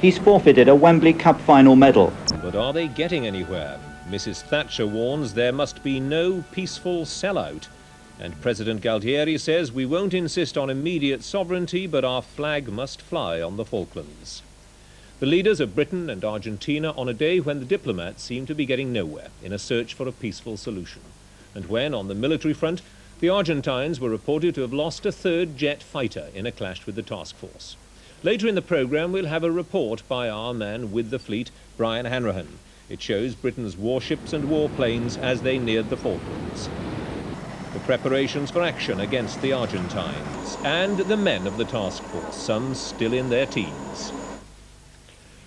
he's forfeited a Wembley Cup final medal. But are they getting anywhere? Mrs. Thatcher warns there must be no peaceful sellout. And President Galtieri says we won't insist on immediate sovereignty, but our flag must fly on the Falklands. The leaders of Britain and Argentina on a day when the diplomats seem to be getting nowhere in a search for a peaceful solution. And when, on the military front, the Argentines were reported to have lost a third jet fighter in a clash with the task force. Later in the programme, we'll have a report by our man with the fleet, Brian Hanrahan. It shows Britain's warships and warplanes as they neared the Falklands. The preparations for action against the Argentines and the men of the task force, some still in their teens.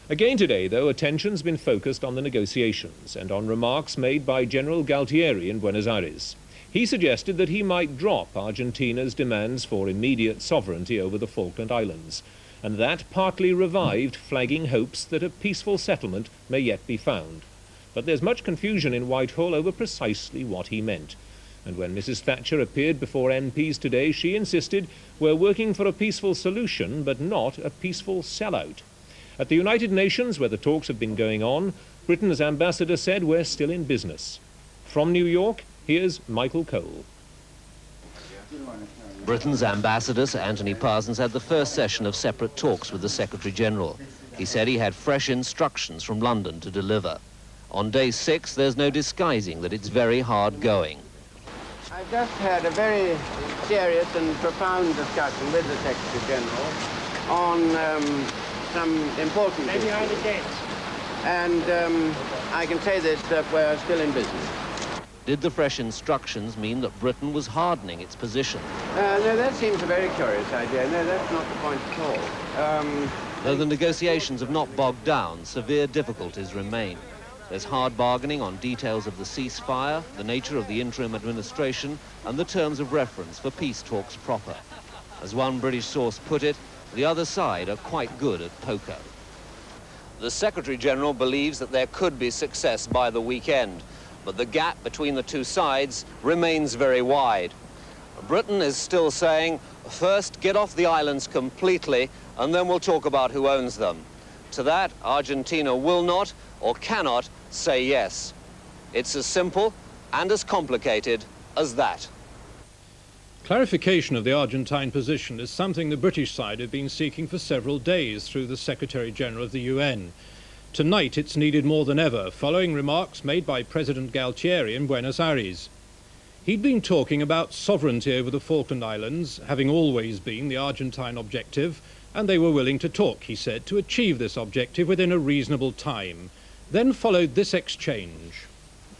Again today, though, attention's been focused on the negotiations and on remarks made by General Galtieri in Buenos Aires. He suggested that he might drop Argentina's demands for immediate sovereignty over the Falkland Islands, and that partly revived flagging hopes that a peaceful settlement may yet be found. But there's much confusion in Whitehall over precisely what he meant. And when Mrs. Thatcher appeared before MPs today, she insisted we're working for a peaceful solution, but not a peaceful sellout. At the United Nations, where the talks have been going on, Britain's ambassador said we're still in business. From New York, here's Michael Cole. Britain's ambassador, Sir Anthony Parsons, had the first session of separate talks with the Secretary-General. He said he had fresh instructions from London to deliver. On day 6, there's no disguising that it's very hard going. I just had a very serious and profound discussion with the Secretary-General on some important issues. And I can say this, that we're still in business. Did the fresh instructions mean that Britain was hardening its position? No, that seems a very curious idea. No, that's not the point at all. Though the negotiations have not bogged down, severe difficulties remain. There's hard bargaining on details of the ceasefire, the nature of the interim administration, and the terms of reference for peace talks proper. As one British source put it, the other side are quite good at poker. The Secretary-General believes that there could be success by the weekend, but the gap between the two sides remains very wide. Britain is still saying, first get off the islands completely, and then we'll talk about who owns them. To that, Argentina will not or cannot say yes. It's as simple and as complicated as that. Clarification of the Argentine position is something the British side have been seeking for several days through the Secretary-General of the UN. Tonight it's needed more than ever, following remarks made by President Galtieri in Buenos Aires. He'd been talking about sovereignty over the Falkland Islands, having always been the Argentine objective, and they were willing to talk, he said, to achieve this objective within a reasonable time. Then followed this exchange.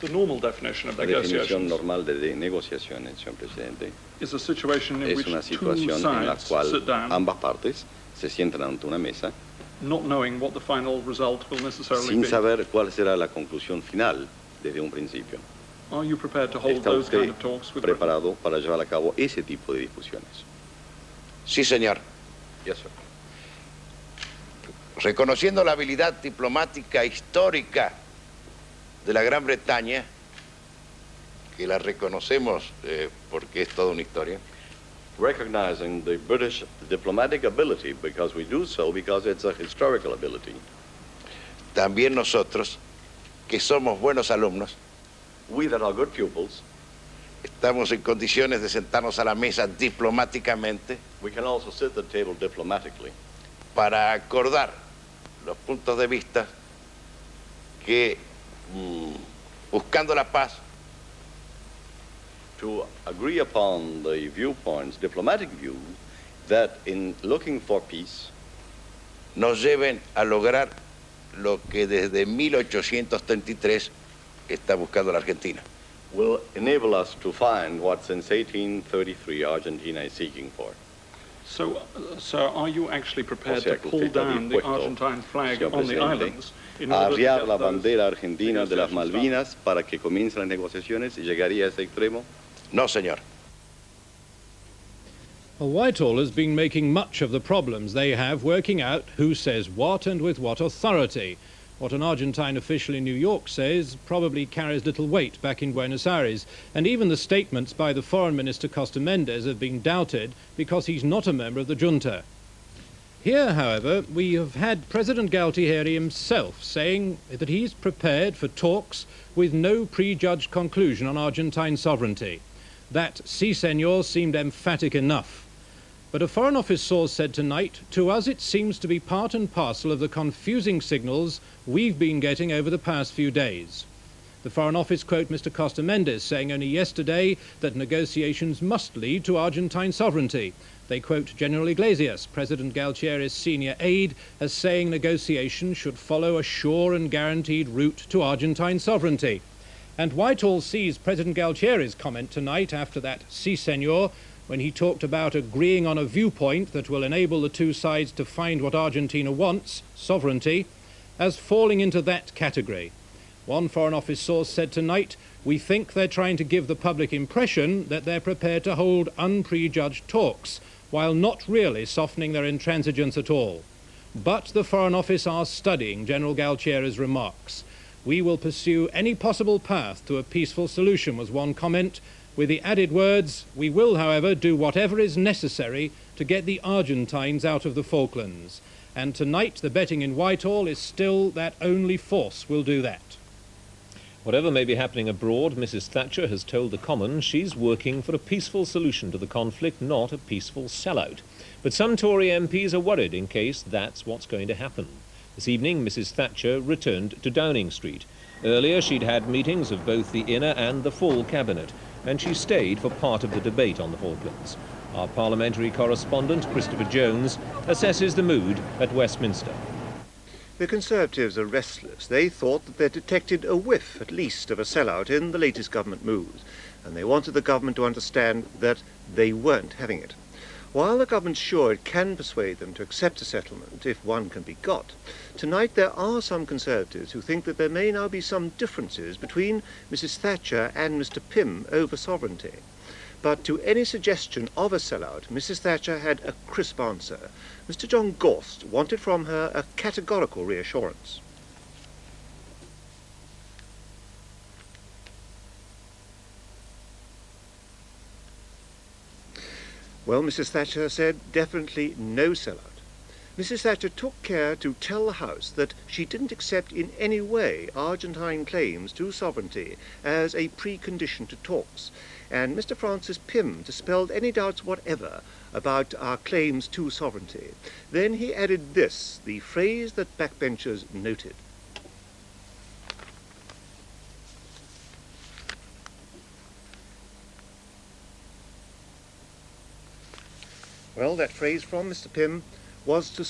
The normal definition of negotiations normal de negociaciones, señor presidente, is a situation in which una two situación en la sides cual sit down, ambas partes se sientan ante una mesa not knowing what the final result will necessarily sin be. saber cuál será la conclusión final desde un principio. Are you prepared to hold ¿Está those usted kind of talks with Britain? preparado para llevar a cabo ese tipo de discusiones? Sí, señor. Yes, sir. Reconociendo la habilidad diplomática histórica de la Gran Bretaña, que la reconocemos porque es toda una historia. Recognizing the British diplomatic ability, because we do so because it's a historical ability. También nosotros, que somos buenos alumnos, We that are good pupils, estamos en condiciones de sentarnos a la mesa diplomáticamente we can also sit at the table diplomatically para acordar los puntos de vista que, buscando la paz, to agree upon the viewpoints, diplomatic views, that in looking for peace nos lleven a lograr lo que desde 1833 está buscando la Argentina. will enable us to find what since 1833 Argentina is seeking for. So, sir, are you actually prepared O sea, to que pull usted está down the dispuesto, Argentine flag señor on the presidente, islands in a order to arriar get la those bandera argentina de las negotiations Malvinas para que comiencen las negociaciones y llegaría a ese extremo? No, señor. Well, Whitehall has been making much of the problems they have working out who says what and with what authority. What an Argentine official in New York says probably carries little weight back in Buenos Aires, and even the statements by the Foreign Minister Costa Mendes have been doubted because he's not a member of the junta. Here, however, we have had President Galtieri himself saying that he's prepared for talks with no prejudged conclusion on Argentine sovereignty. That, si, senor, seemed emphatic enough. But a Foreign Office source said tonight, to us it seems to be part and parcel of the confusing signals we've been getting over the past few days. The Foreign Office quote Mr. Costa Mendes saying only yesterday that negotiations must lead to Argentine sovereignty. They quote General Iglesias, President Galtieri's senior aide, as saying negotiations should follow a sure and guaranteed route to Argentine sovereignty. And Whitehall sees President Galtieri's comment tonight after that si, senor, when he talked about agreeing on a viewpoint that will enable the two sides to find what Argentina wants, sovereignty, as falling into that category. One Foreign Office source said tonight, we think they're trying to give the public impression that they're prepared to hold unprejudged talks, while not really softening their intransigence at all. But the Foreign Office are studying General Galtieri's remarks. We will pursue any possible path to a peaceful solution, was one comment, with the added words, we will, however, do whatever is necessary to get the Argentines out of the Falklands. And tonight the betting in Whitehall is still that only force will do that. Whatever may be happening abroad, Mrs. Thatcher has told the Commons she's working for a peaceful solution to the conflict, not a peaceful sellout. But some Tory MPs are worried in case that's what's going to happen. This evening, Mrs. Thatcher returned to Downing Street. Earlier, she'd had meetings of both the inner and the full cabinet, and she stayed for part of the debate on the Falklands. Our parliamentary correspondent, Christopher Jones, assesses the mood at Westminster. The Conservatives are restless. They thought that they detected a whiff, at least, of a sellout in the latest government moves, and they wanted the government to understand that they weren't having it. While the government's sure it can persuade them to accept a settlement, if one can be got, tonight there are some Conservatives who think that there may now be some differences between Mrs. Thatcher and Mr. Pym over sovereignty. But to any suggestion of a sellout, Mrs. Thatcher had a crisp answer. Mr. John Gorst wanted from her a categorical reassurance. Well, Mrs. Thatcher said definitely no sellout. Mrs. Thatcher took care to tell the House that she didn't accept in any way Argentine claims to sovereignty as a precondition to talks, and Mr. Francis Pym dispelled any doubts whatever about our claims to sovereignty. Then he added this, the phrase that backbenchers noted. Well, that phrase from Mr. Pym was to...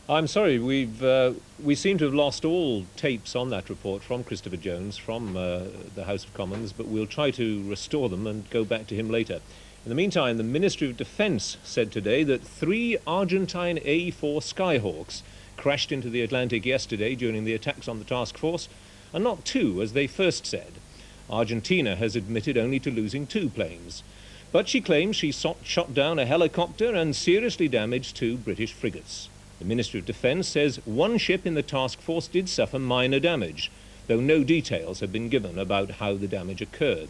I'm sorry, we seem to have lost all tapes on that report from Christopher Jones from the House of Commons, but we'll try to restore them and go back to him later. In the meantime, the Ministry of Defence said today that 3 Argentine A4 Skyhawks crashed into the Atlantic yesterday during the attacks on the task force, and not 2, as they first said. Argentina has admitted only to losing 2 planes. But she claims she shot down a helicopter and seriously damaged 2 British frigates. The Ministry of Defence says 1 ship in the task force did suffer minor damage, though no details have been given about how the damage occurred.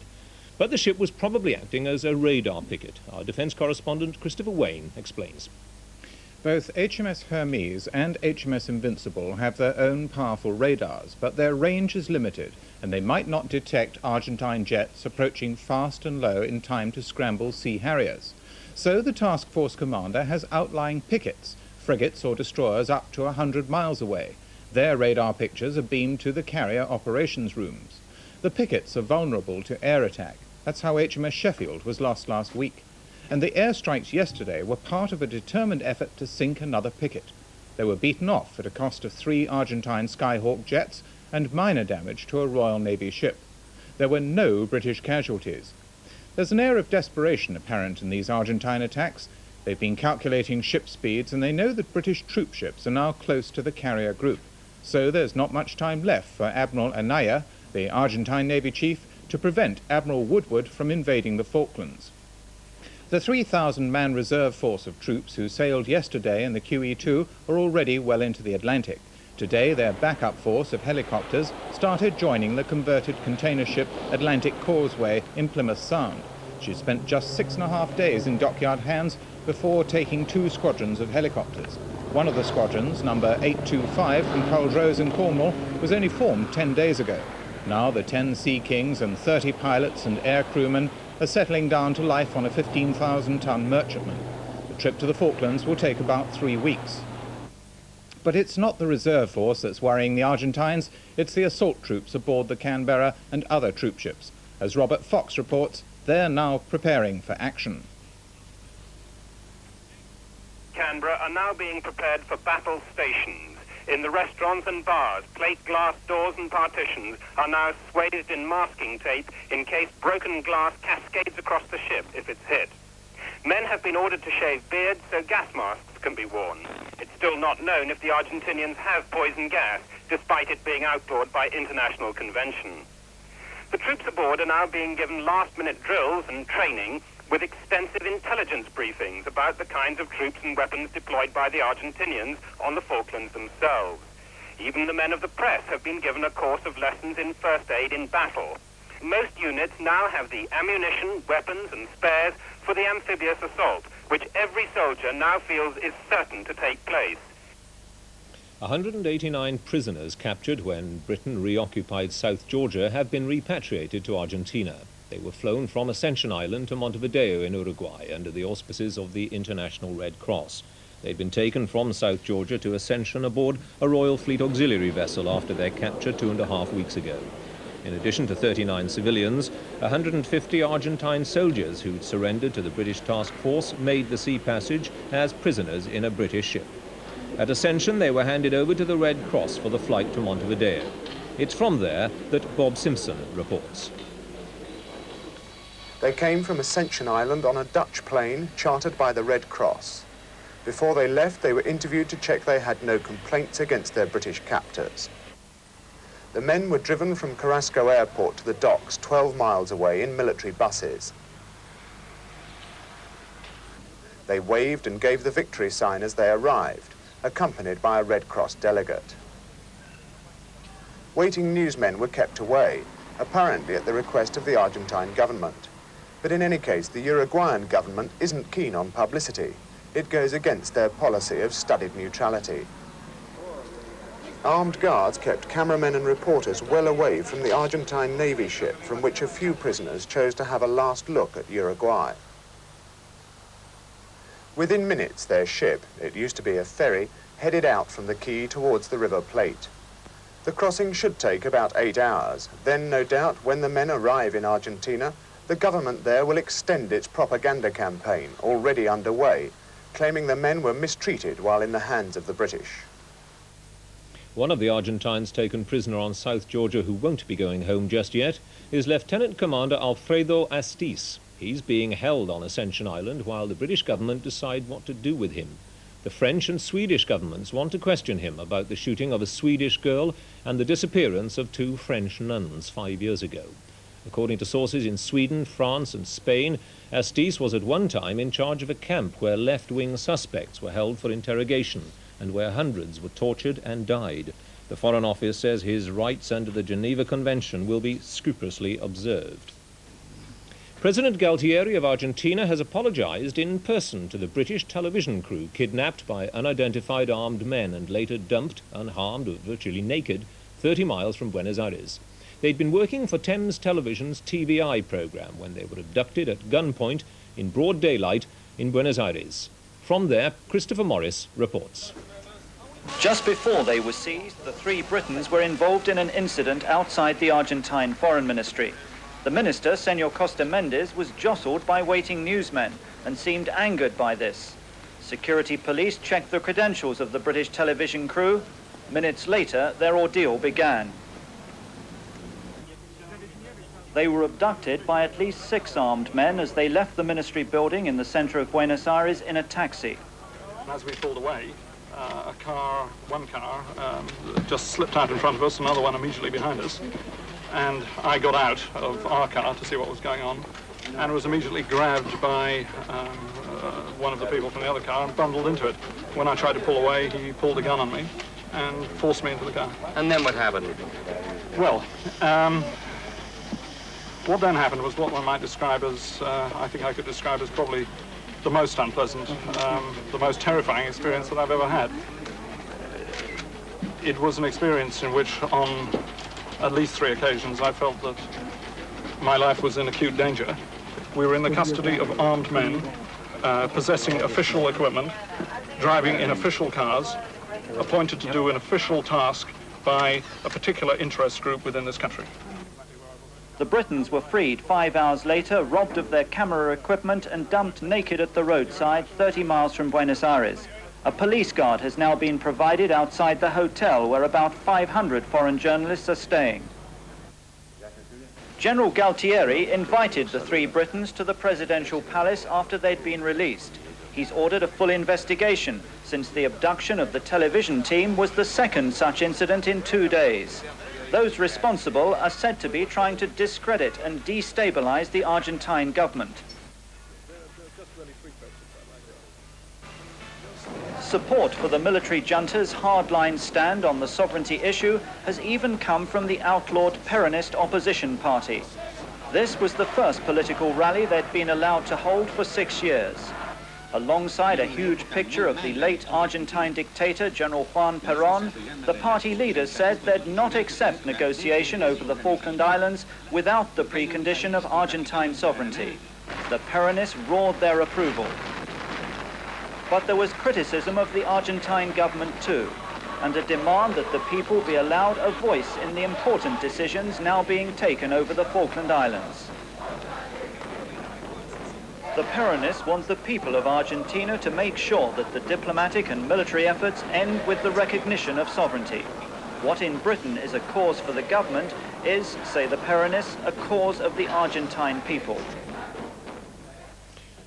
But the ship was probably acting as a radar picket. Our defence correspondent Christopher Wayne explains. Both HMS Hermes and HMS Invincible have their own powerful radars, but their range is limited, and they might not detect Argentine jets approaching fast and low in time to scramble Sea Harriers. So the task force commander has outlying pickets, frigates or destroyers up to 100 miles away. Their radar pictures are beamed to the carrier operations rooms. The pickets are vulnerable to air attack. That's how HMS Sheffield was lost last week. And the airstrikes yesterday were part of a determined effort to sink another picket. They were beaten off at a cost of 3 Argentine Skyhawk jets and minor damage to a Royal Navy ship. There were no British casualties. There's an air of desperation apparent in these Argentine attacks. They've been calculating ship speeds, and they know that British troop ships are now close to the carrier group. So there's not much time left for Admiral Anaya, the Argentine Navy chief, to prevent Admiral Woodward from invading the Falklands. The 3,000-man reserve force of troops who sailed yesterday in the QE2 are already well into the Atlantic. Today, their backup force of helicopters started joining the converted container ship Atlantic Causeway in Plymouth Sound. She spent just 6.5 days in dockyard hands before taking 2 squadrons of helicopters. One of the squadrons, number 825 from Culdrose in Cornwall, was only formed 10 days ago. Now the 10 Sea Kings and 30 pilots and air crewmen are settling down to life on a 15,000-ton merchantman. The trip to the Falklands will take about 3 weeks. But it's not the reserve force that's worrying the Argentines, it's the assault troops aboard the Canberra and other troop ships. As Robert Fox reports, they're now preparing for action. Canberra are now being prepared for battle stations. In the restaurants and bars, plate glass doors and partitions are now swathed in masking tape in case broken glass cascades across the ship if it's hit. Men have been ordered to shave beards so gas masks can be worn. It's still not known if the Argentinians have poison gas, despite it being outlawed by international convention. The troops aboard are now being given last-minute drills and training with extensive intelligence briefings about the kinds of troops and weapons deployed by the Argentinians on the Falklands themselves. Even the men of the press have been given a course of lessons in first aid in battle. Most units now have the ammunition, weapons and spares for the amphibious assault, which every soldier now feels is certain to take place. 189 prisoners captured when Britain reoccupied South Georgia have been repatriated to Argentina. They were flown from Ascension Island to Montevideo in Uruguay under the auspices of the International Red Cross. They'd been taken from South Georgia to Ascension aboard a Royal Fleet auxiliary vessel after their capture 2.5 weeks ago. In addition to 39 civilians, 150 Argentine soldiers who'd surrendered to the British task force made the sea passage as prisoners in a British ship. At Ascension, they were handed over to the Red Cross for the flight to Montevideo. It's from there that Bob Simpson reports. They came from Ascension Island on a Dutch plane chartered by the Red Cross. Before they left, they were interviewed to check they had no complaints against their British captors. The men were driven from Carrasco Airport to the docks 12 miles away in military buses. They waved and gave the victory sign as they arrived, accompanied by a Red Cross delegate. Waiting newsmen were kept away, apparently at the request of the Argentine government. But in any case, the Uruguayan government isn't keen on publicity. It goes against their policy of studied neutrality. Armed guards kept cameramen and reporters well away from the Argentine Navy ship from which a few prisoners chose to have a last look at Uruguay. Within minutes, their ship, it used to be a ferry, headed out from the quay towards the River Plate. The crossing should take about 8 hours. Then, no doubt, when the men arrive in Argentina, the government there will extend its propaganda campaign, already underway, claiming the men were mistreated while in the hands of the British. One of the Argentines taken prisoner on South Georgia who won't be going home just yet is Lieutenant Commander Alfredo Astiz. He's being held on Ascension Island while the British government decide what to do with him. The French and Swedish governments want to question him about the shooting of a Swedish girl and the disappearance of 2 French nuns 5 years ago. According to sources in Sweden, France and Spain, Astiz was at one time in charge of a camp where left-wing suspects were held for interrogation and where hundreds were tortured and died. The Foreign Office says his rights under the Geneva Convention will be scrupulously observed. President Galtieri of Argentina has apologized in person to the British television crew kidnapped by unidentified armed men and later dumped, unharmed or virtually naked, 30 miles from Buenos Aires. They'd been working for Thames Television's TVI program when they were abducted at gunpoint in broad daylight in Buenos Aires. From there, Christopher Morris reports. Just before they were seized, the 3 Britons were involved in an incident outside the Argentine Foreign Ministry. The minister, Senor Costa Mendes, was jostled by waiting newsmen and seemed angered by this. Security police checked the credentials of the British television crew. Minutes later, their ordeal began. They were abducted by at least 6 armed men as they left the ministry building in the center of Buenos Aires in a taxi. As we pulled away, one car just slipped out in front of us, another one immediately behind us. And I got out of our car to see what was going on and was immediately grabbed by one of the people from the other car and bundled into it. When I tried to pull away, he pulled a gun on me and forced me into the car. And then what happened? Well, what then happened was what one might describe as, I think I could describe as probably the most unpleasant, the most terrifying experience that I've ever had. It was an experience in which, on at least 3 occasions, I felt that my life was in acute danger. We were in the custody of armed men, possessing official equipment, driving in official cars, appointed to do an official task by a particular interest group within this country. The Britons were freed 5 hours later, robbed of their camera equipment and dumped naked at the roadside 30 miles from Buenos Aires. A police guard has now been provided outside the hotel where about 500 foreign journalists are staying. General Galtieri invited the 3 Britons to the presidential palace after they'd been released. He's ordered a full investigation, since the abduction of the television team was the second such incident in 2 days. Those responsible are said to be trying to discredit and destabilize the Argentine government. Support for the military junta's hardline stand on the sovereignty issue has even come from the outlawed Peronist opposition party. This was the first political rally they'd been allowed to hold for 6 years. Alongside a huge picture of the late Argentine dictator, General Juan Perón, the party leaders said they'd not accept negotiation over the Falkland Islands without the precondition of Argentine sovereignty. The Peronists roared their approval. But there was criticism of the Argentine government too, and a demand that the people be allowed a voice in the important decisions now being taken over the Falkland Islands. The Peronists want the people of Argentina to make sure that the diplomatic and military efforts end with the recognition of sovereignty. What in Britain is a cause for the government is, say the Peronists, a cause of the Argentine people.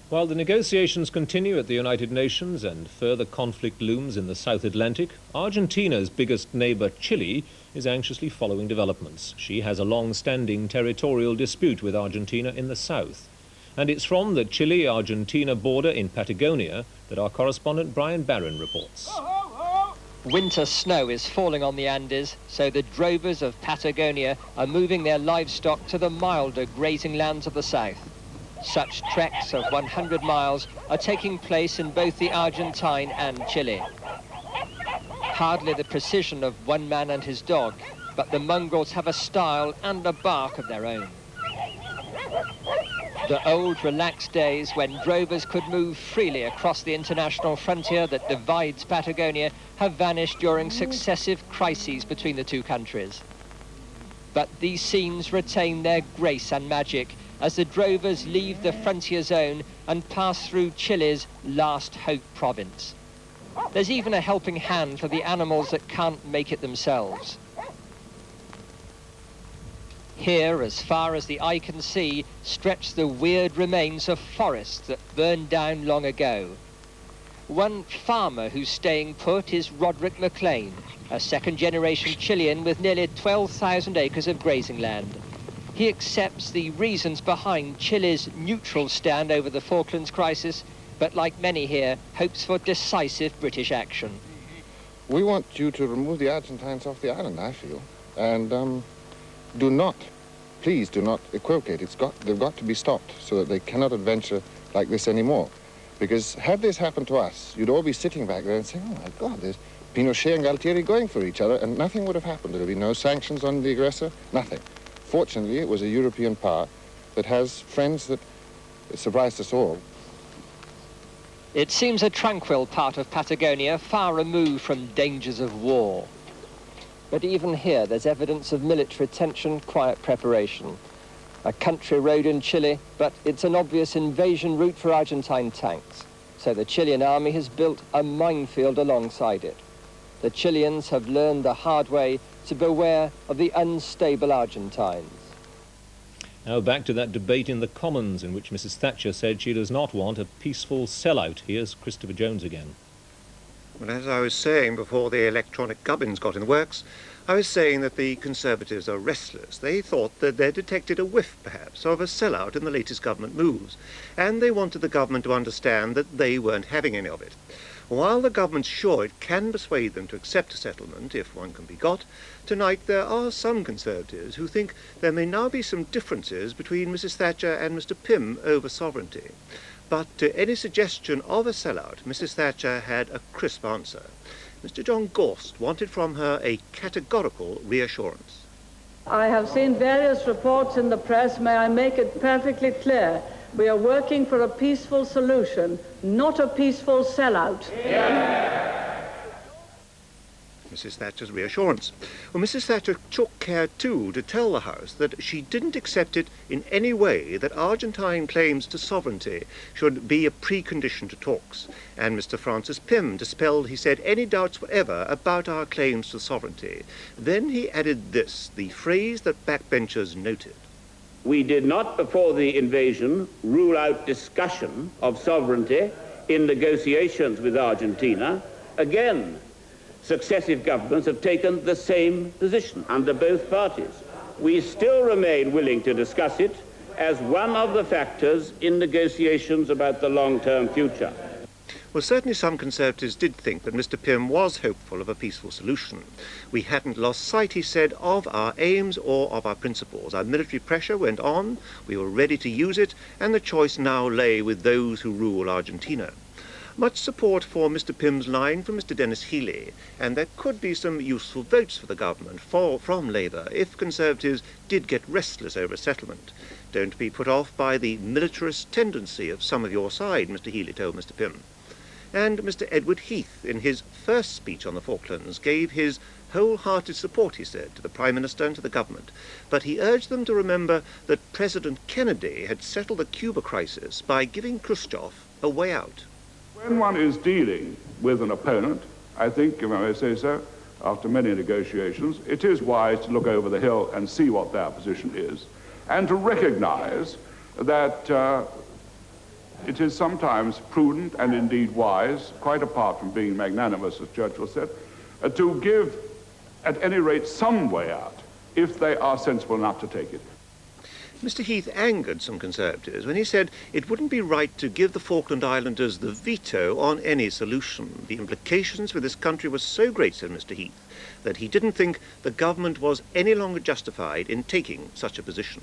While the negotiations continue at the United Nations and further conflict looms in the South Atlantic, Argentina's biggest neighbour, Chile, is anxiously following developments. She has a long-standing territorial dispute with Argentina in the south. And it's from the Chile-Argentina border in Patagonia that our correspondent Brian Barron reports. Winter snow is falling on the Andes, so the drovers of Patagonia are moving their livestock to the milder grazing lands of the south. Such treks of 100 miles are taking place in both the Argentine and Chile. Hardly the precision of one man and his dog, but the mongrels have a style and a bark of their own. The old relaxed days when drovers could move freely across the international frontier that divides Patagonia have vanished during successive crises between the 2 countries. But these scenes retain their grace and magic as the drovers leave the frontier zone and pass through Chile's last hope province. There's even a helping hand for the animals that can't make it themselves. Here, as far as the eye can see, stretch the weird remains of forests that burned down long ago. One farmer who's staying put is Roderick McLean, a second-generation Chilean with nearly 12,000 acres of grazing land. He accepts the reasons behind Chile's neutral stand over the Falklands crisis, but like many here, hopes for decisive British action. We want you to remove the Argentines off the island, I feel, and please do not equivocate. They've got to be stopped so that they cannot adventure like this anymore. Because had this happened to us, you'd all be sitting back there and saying, oh my God, there's Pinochet and Galtieri going for each other, and nothing would have happened. There would be no sanctions on the aggressor, nothing. Fortunately, it was a European power that has friends that surprised us all. It seems a tranquil part of Patagonia, far removed from dangers of war. But even here, there's evidence of military tension, quiet preparation. A country road in Chile, but it's an obvious invasion route for Argentine tanks. So the Chilean army has built a minefield alongside it. The Chileans have learned the hard way to beware of the unstable Argentines. Now back to that debate in the Commons in which Mrs Thatcher said she does not want a peaceful sellout. Here's Christopher Jones again. Well, as I was saying before the electronic gubbins got in the works, I was saying that the Conservatives are restless. They thought that they'd detected a whiff, perhaps, of a sellout in the latest government moves, and they wanted the government to understand that they weren't having any of it. While the government's sure it can persuade them to accept a settlement, if one can be got, tonight there are some Conservatives who think there may now be some differences between Mrs Thatcher and Mr Pym over sovereignty. But to any suggestion of a sellout, Mrs. Thatcher had a crisp answer. Mr. John Gorst wanted from her a categorical reassurance. I have seen various reports in the press. May I make it perfectly clear? We are working for a peaceful solution, not a peaceful sellout. Yeah. Mrs. Thatcher's reassurance. Well, Mrs. Thatcher took care, too, to tell the House that she didn't accept it in any way that Argentine claims to sovereignty should be a precondition to talks. And Mr. Francis Pym dispelled, he said, any doubts whatever about our claims to sovereignty. Then he added this, the phrase that backbenchers noted. We did not, before the invasion, rule out discussion of sovereignty in negotiations with Argentina. Again, successive governments have taken the same position under both parties. We still remain willing to discuss it as one of the factors in negotiations about the long-term future. Well, certainly some Conservatives did think that Mr. Pym was hopeful of a peaceful solution. We hadn't lost sight, he said, of our aims or of our principles. Our military pressure went on, we were ready to use it, and the choice now lay with those who rule Argentina. Much support for Mr. Pym's line from Mr. Dennis Healey, and there could be some useful votes for the government from Labour if Conservatives did get restless over a settlement. Don't be put off by the militarist tendency of some of your side, Mr. Healey told Mr. Pym. And Mr. Edward Heath, in his first speech on the Falklands, gave his wholehearted support, he said, to the Prime Minister and to the government. But he urged them to remember that President Kennedy had settled the Cuba crisis by giving Khrushchev a way out. When one is dealing with an opponent, I think, if I may say so, after many negotiations, it is wise to look over the hill and see what their position is, and to recognize that it is sometimes prudent and indeed wise, quite apart from being magnanimous, as Churchill said, to give, at any rate, some way out, if they are sensible enough to take it. Mr. Heath angered some Conservatives when he said it wouldn't be right to give the Falkland Islanders the veto on any solution. The implications for this country were so great, said Mr. Heath, that he didn't think the government was any longer justified in taking such a position.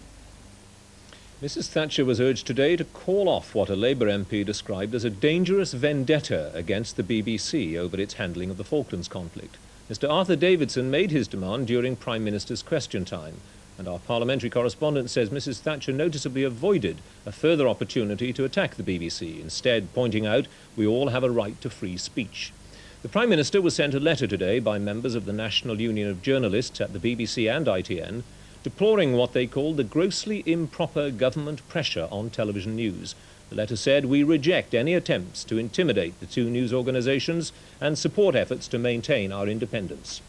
Mrs. Thatcher was urged today to call off what a Labour MP described as a dangerous vendetta against the BBC over its handling of the Falklands conflict. Mr. Arthur Davidson made his demand during Prime Minister's question time, and our parliamentary correspondent says Mrs. Thatcher noticeably avoided a further opportunity to attack the BBC, instead pointing out we all have a right to free speech. The Prime Minister was sent a letter today by members of the National Union of Journalists at the BBC and ITN, deploring what they called the grossly improper government pressure on television news. The letter said, we reject any attempts to intimidate the two news organisations and support efforts to maintain our independence.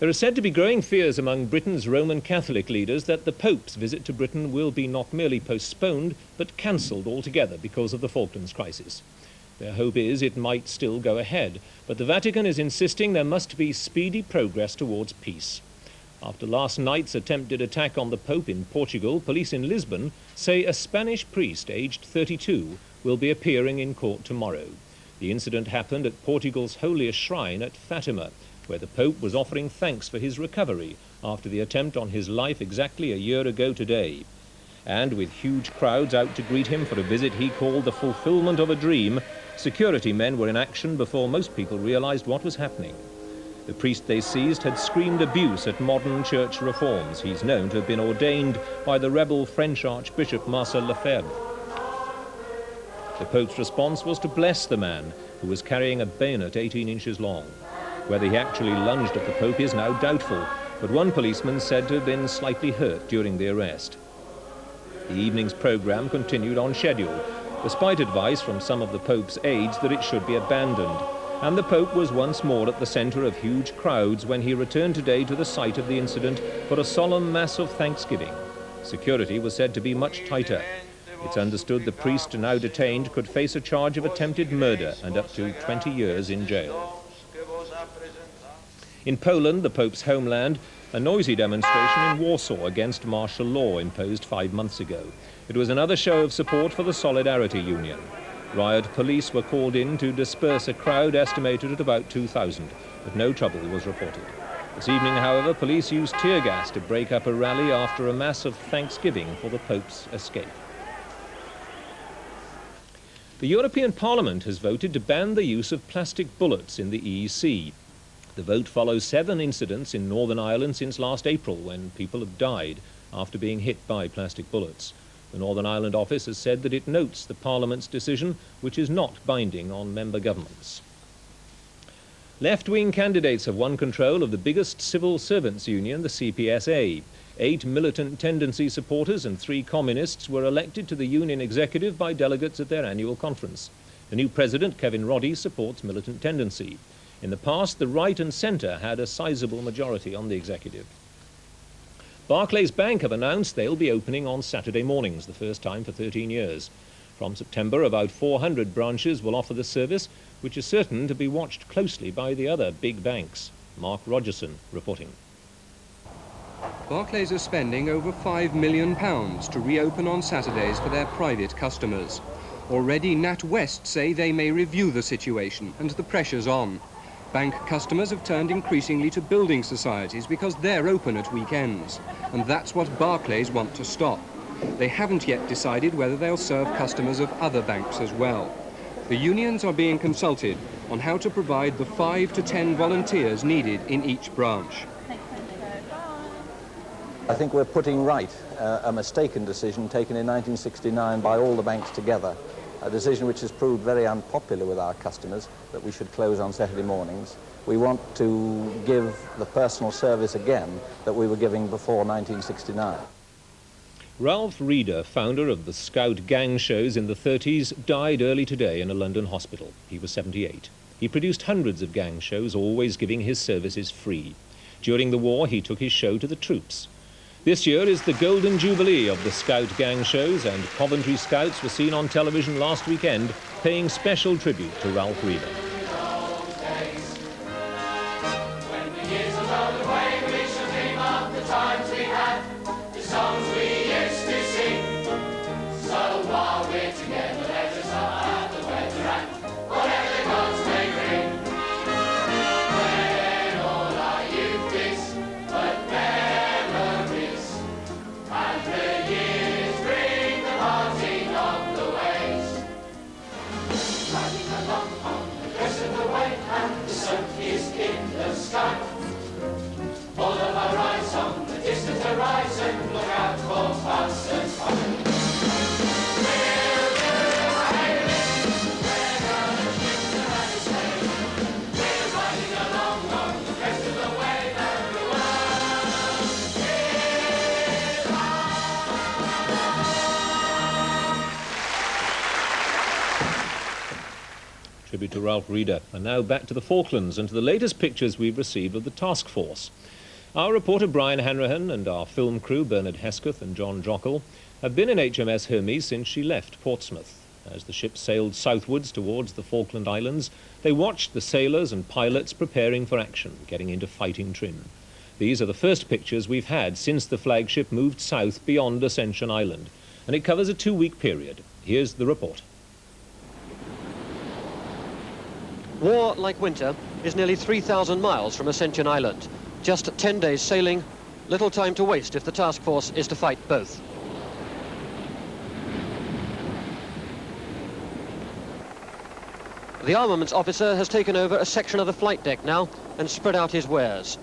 There are said to be growing fears among Britain's Roman Catholic leaders that the Pope's visit to Britain will be not merely postponed, but cancelled altogether because of the Falklands crisis. Their hope is it might still go ahead, but the Vatican is insisting there must be speedy progress towards peace. After last night's attempted attack on the Pope in Portugal, police in Lisbon say a Spanish priest aged 32 will be appearing in court tomorrow. The incident happened at Portugal's holiest shrine at Fatima, where the Pope was offering thanks for his recovery after the attempt on his life exactly a year ago today. And with huge crowds out to greet him for a visit he called the fulfillment of a dream, security men were in action before most people realized what was happening. The priest they seized had screamed abuse at modern church reforms. He's known to have been ordained by the rebel French Archbishop Marcel Lefebvre. The Pope's response was to bless the man, who was carrying a bayonet 18 inches long. Whether he actually lunged at the Pope is now doubtful, but one policeman said to have been slightly hurt during the arrest. The evening's programme continued on schedule, despite advice from some of the Pope's aides that it should be abandoned. And the Pope was once more at the centre of huge crowds when he returned today to the site of the incident for a solemn mass of thanksgiving. Security was said to be much tighter. It's understood the priest now detained could face a charge of attempted murder and up to 20 years in jail. In Poland, the Pope's homeland, a noisy demonstration in Warsaw against martial law imposed 5 months ago. It was another show of support for the Solidarity Union. Riot police were called in to disperse a crowd estimated at about 2,000, but no trouble was reported. This evening, however, police used tear gas to break up a rally after a mass of thanksgiving for the Pope's escape. The European Parliament has voted to ban the use of plastic bullets in the EEC. The vote follows 7 incidents in Northern Ireland since last April when people have died after being hit by plastic bullets. The Northern Ireland office has said that it notes the Parliament's decision, which is not binding on member governments. Left-wing candidates have won control of the biggest civil servants union, the CPSA. 8 militant tendency supporters and 3 communists were elected to the union executive by delegates at their annual conference. The new president, Kevin Roddy, supports militant tendency. In the past, the right and centre had a sizable majority on the executive. Barclays Bank have announced they'll be opening on Saturday mornings, the first time for 13 years. From September, about 400 branches will offer the service, which is certain to be watched closely by the other big banks. Mark Rogerson reporting. Barclays are spending over £5 million to reopen on Saturdays for their private customers. Already NatWest say they may review the situation and the pressure's on. Bank customers have turned increasingly to building societies because they're open at weekends. And that's what Barclays want to stop. They haven't yet decided whether they'll serve customers of other banks as well. The unions are being consulted on how to provide the 5 to 10 volunteers needed in each branch. I think we're putting right a mistaken decision taken in 1969 by all the banks together, a decision which has proved very unpopular with our customers, that we should close on Saturday mornings. We want to give the personal service again that we were giving before 1969. Ralph Reeder, founder of the Scout gang shows in the 30s, died early today in a London hospital. He was 78. He produced hundreds of gang shows, always giving his services free. During the war, he took his show to the troops. This year is the Golden Jubilee of the Scout gang shows, and Coventry Scouts were seen on television last weekend paying special tribute to Ralph Reeder. Tribute to Ralph Reeder. And now back to the Falklands and to the latest pictures we've received of the task force. Our reporter Brian Hanrahan and our film crew Bernard Hesketh and John Jockle have been in HMS Hermes since she left Portsmouth. As the ship sailed southwards towards the Falkland Islands, they watched the sailors and pilots preparing for action, getting into fighting trim. These are the first pictures we've had since the flagship moved south beyond Ascension Island, and it covers a 2-week period. Here's the report. War, like winter, is nearly 3,000 miles from Ascension Island. Just 10 days sailing, little time to waste if the task force is to fight both. The armaments officer has taken over a section of the flight deck now and spread out his wares.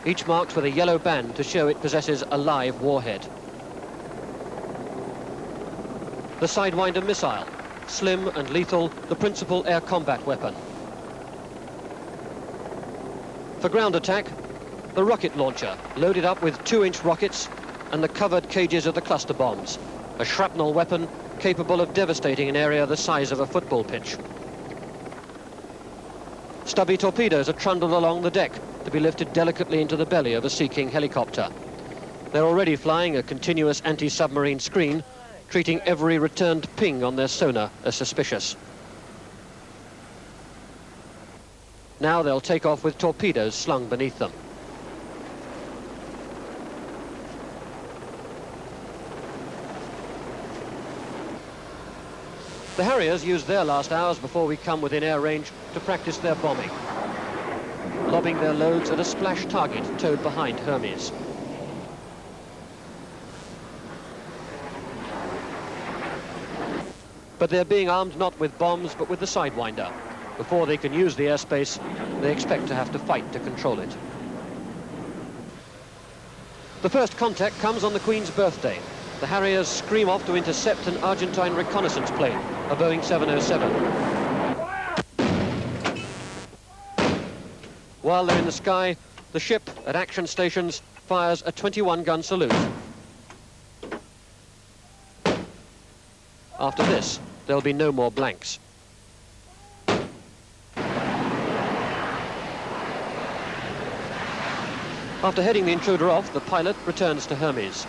Each marked with a yellow band to show it possesses a live warhead. The Sidewinder missile, slim and lethal, the principal air combat weapon. For ground attack, the rocket launcher, loaded up with 2-inch rockets and the covered cages of the cluster bombs, a shrapnel weapon capable of devastating an area the size of a football pitch. Stubby torpedoes are trundled along the deck to be lifted delicately into the belly of a Sea King helicopter. They're already flying a continuous anti-submarine screen, treating every returned ping on their sonar as suspicious. Now they'll take off with torpedoes slung beneath them. The Harriers use their last hours before we come within air range to practice their bombing, lobbing their loads at a splash target towed behind Hermes. But they're being armed not with bombs, but with the Sidewinder. Before they can use the airspace, they expect to have to fight to control it. The first contact comes on the Queen's birthday. The Harriers scream off to intercept an Argentine reconnaissance plane, a Boeing 707. While they're in the sky, the ship at action stations fires a 21-gun salute. After this, there'll be no more blanks. After heading the intruder off, the pilot returns to Hermes.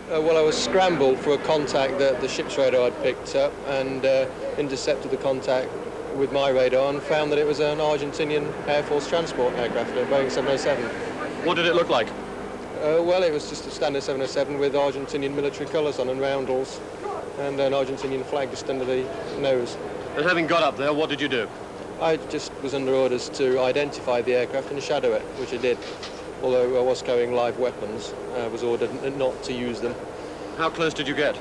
Well, I was scrambled for a contact that the ship's radar had picked up and intercepted the contact with my radar and found that it was an Argentinian Air Force transport aircraft, a Boeing 707. What did it look like? Well, it was just a standard 707 with Argentinian military colours on and roundels and an Argentinian flag just under the nose. And having got up there, what did you do? I just was under orders to identify the aircraft and shadow it, which I did. Although I was carrying live weapons, I was ordered not to use them. How close did you get?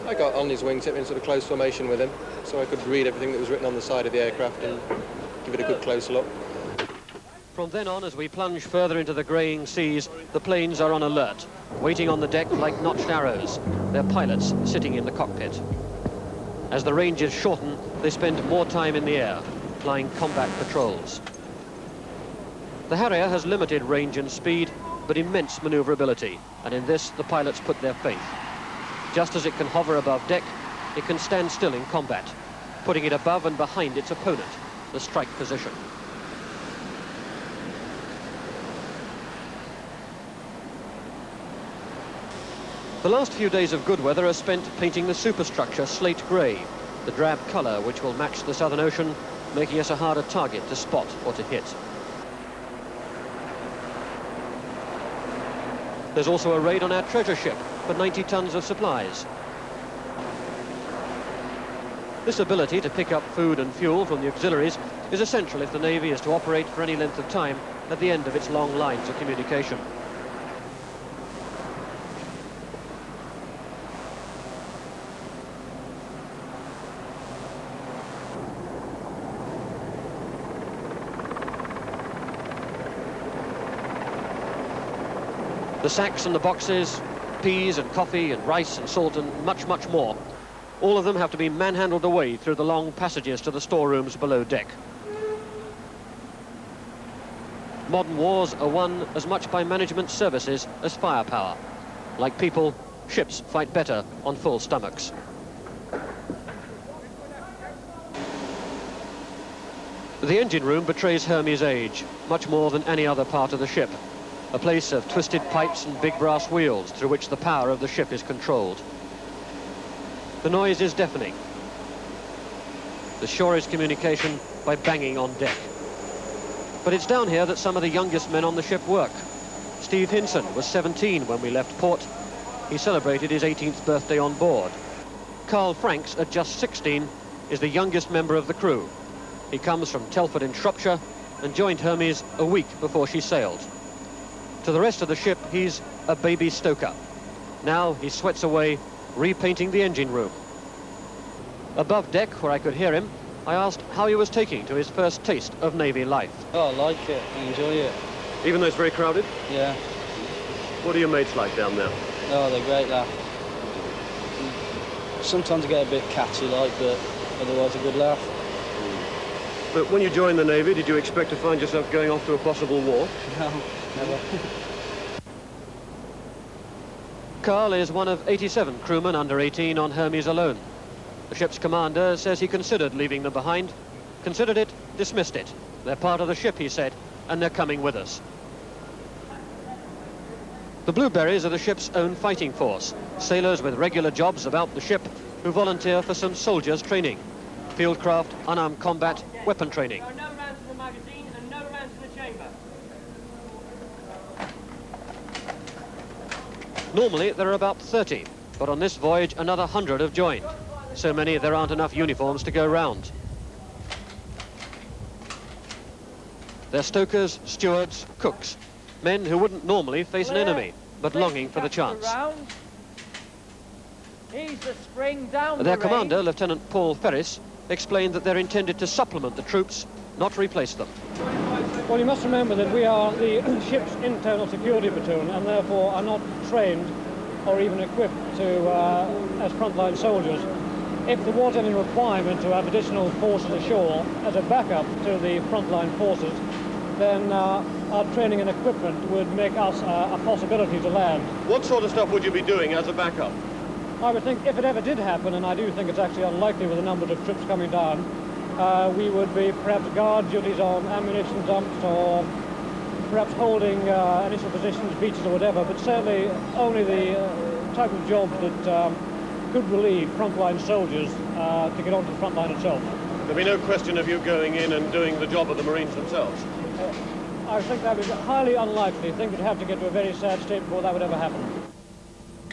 I got on his wingtip in sort of close formation with him, so I could read everything that was written on the side of the aircraft and give it a good close look. From then on, as we plunge further into the greying seas, the planes are on alert, waiting on the deck like notched arrows, their pilots sitting in the cockpit. As the ranges shorten, they spend more time in the air, flying combat patrols. The Harrier has limited range and speed, but immense maneuverability, and in this the pilots put their faith. Just as it can hover above deck, it can stand still in combat, putting it above and behind its opponent, the strike position. The last few days of good weather are spent painting the superstructure slate grey, the drab colour which will match the Southern Ocean, making us a harder target to spot or to hit. There's also a raid on our treasure ship for 90 tons of supplies. This ability to pick up food and fuel from the auxiliaries is essential if the Navy is to operate for any length of time at the end of its long lines of communication. The sacks and the boxes, peas and coffee and rice and salt and much, much more. All of them have to be manhandled away through the long passages to the storerooms below deck. Modern wars are won as much by management services as firepower. Like people, ships fight better on full stomachs. The engine room betrays Hermes' age, much more than any other part of the ship. A place of twisted pipes and big brass wheels through which the power of the ship is controlled. The noise is deafening. The shore is communication by banging on deck. But it's down here that some of the youngest men on the ship work. Steve Hinson was 17 when we left port. He celebrated his 18th birthday on board. Carl Franks, at just 16, is the youngest member of the crew. He comes from Telford in Shropshire and joined Hermes a week before she sailed. To the rest of the ship, he's a baby stoker. Now he sweats away, repainting the engine room. Above deck, where I could hear him, I asked how he was taking to his first taste of Navy life. Oh, I like it. I enjoy it. Even though it's very crowded? Yeah. What are your mates like down there? Oh, they're great, laugh. Sometimes I get a bit catchy, like, but otherwise a good laugh. But when you joined the Navy, did you expect to find yourself going off to a possible war? No, never. Carl is one of 87 crewmen under 18 on Hermes alone. The ship's commander says he considered leaving them behind, considered it, dismissed it. They're part of the ship, he said, and they're coming with us. The Blueberries are the ship's own fighting force, sailors with regular jobs about the ship who volunteer for some soldiers' training. Fieldcraft, unarmed combat, weapon training. There are no rounds in the magazine and no rounds in the chamber. Normally there are about 30, but on this voyage another 100 have joined. So many there aren't enough uniforms to go round. They're stokers, stewards, cooks, men who wouldn't normally face an enemy, but longing for the chance. Ease the spring down Their commander, Lieutenant Paul Ferris, explained that they're intended to supplement the troops, not replace them. Well, you must remember that we are the ship's internal security platoon and therefore are not trained or even equipped to as frontline soldiers. If there was any requirement to have additional forces ashore as a backup to the frontline forces, then our training and equipment would make us a possibility to land. What sort of stuff would you be doing as a backup? I would think if it ever did happen, and I do think it's actually unlikely with the numbers of troops coming down, we would be perhaps guard duties on ammunition dumps or perhaps holding initial positions, beaches or whatever, but certainly only the type of jobs that could relieve frontline soldiers to get onto the front line itself. There'll be no question of you going in and doing the job of the Marines themselves. I think that would be highly unlikely. I think we'd have to get to a very sad state before that would ever happen.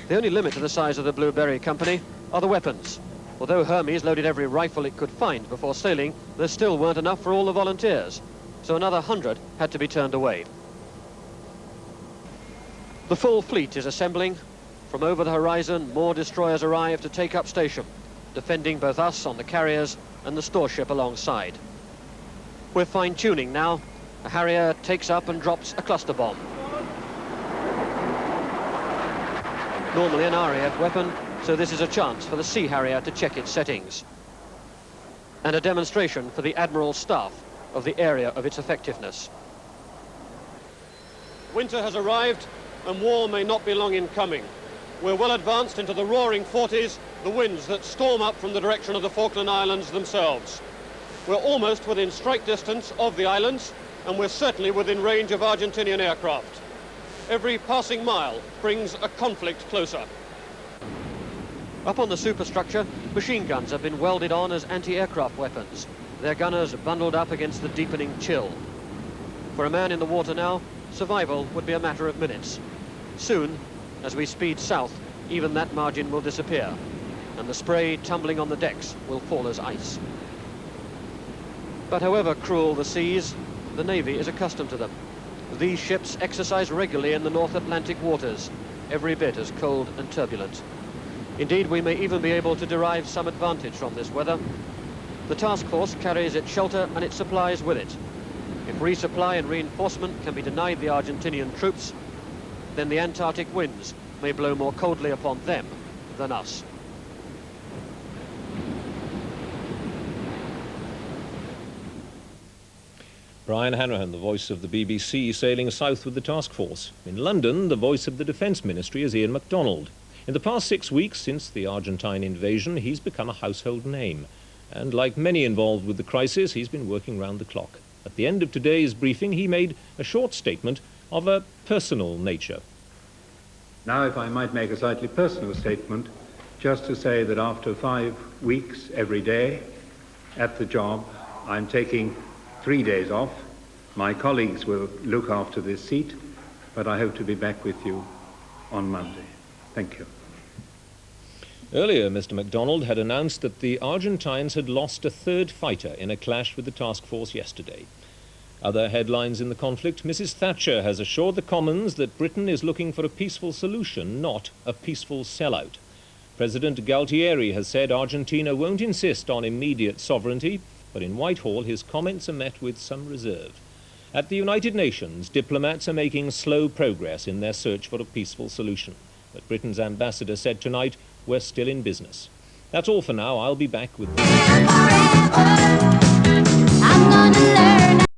The only limit to the size of the Blueberry Company are the weapons. Although Hermes loaded every rifle it could find before sailing, there still weren't enough for all the volunteers, so another 100 had to be turned away. The full fleet is assembling. From over the horizon, more destroyers arrive to take up station, defending both us on the carriers and the store ship alongside. We're fine-tuning now. A Harrier takes up and drops a cluster bomb. Normally an RAF weapon, so this is a chance for the Sea Harrier to check its settings. And a demonstration for the Admiral's staff of the area of its effectiveness. Winter has arrived and war may not be long in coming. We're well advanced into the roaring 40s, the winds that storm up from the direction of the Falkland Islands themselves. We're almost within strike distance of the islands, and we're certainly within range of Argentinian aircraft. Every passing mile brings a conflict closer. Up on the superstructure, machine guns have been welded on as anti-aircraft weapons, their gunners bundled up against the deepening chill. For a man in the water now, survival would be a matter of minutes. Soon, as we speed south, even that margin will disappear, and the spray tumbling on the decks will fall as ice. But however cruel the seas, the Navy is accustomed to them. These ships exercise regularly in the North Atlantic waters, every bit as cold and turbulent. Indeed, we may even be able to derive some advantage from this weather. The task force carries its shelter and its supplies with it. If resupply and reinforcement can be denied the Argentinian troops, then the Antarctic winds may blow more coldly upon them than us. Brian Hanrahan, the voice of the BBC, sailing south with the task force. In London, the voice of the Defence Ministry is Ian MacDonald. In the past 6 weeks since the Argentine invasion, he's become a household name. And like many involved with the crisis, he's been working round the clock. At the end of today's briefing, he made a short statement of a personal nature. Now, if I might make a slightly personal statement, just to say that after 5 weeks every day at the job, I'm taking 3 days off. My colleagues will look after this seat, but I hope to be back with you on Monday. Thank you. Earlier, Mr. MacDonald had announced that the Argentines had lost a third fighter in a clash with the task force yesterday. Other headlines in the conflict: Mrs. Thatcher has assured the Commons that Britain is looking for a peaceful solution, not a peaceful sellout. President Galtieri has said Argentina won't insist on immediate sovereignty, but in Whitehall his comments are met with some reserve. At the United Nations, diplomats are making slow progress in their search for a peaceful solution. But Britain's ambassador said tonight, we're still in business. That's all for now. I'll be back with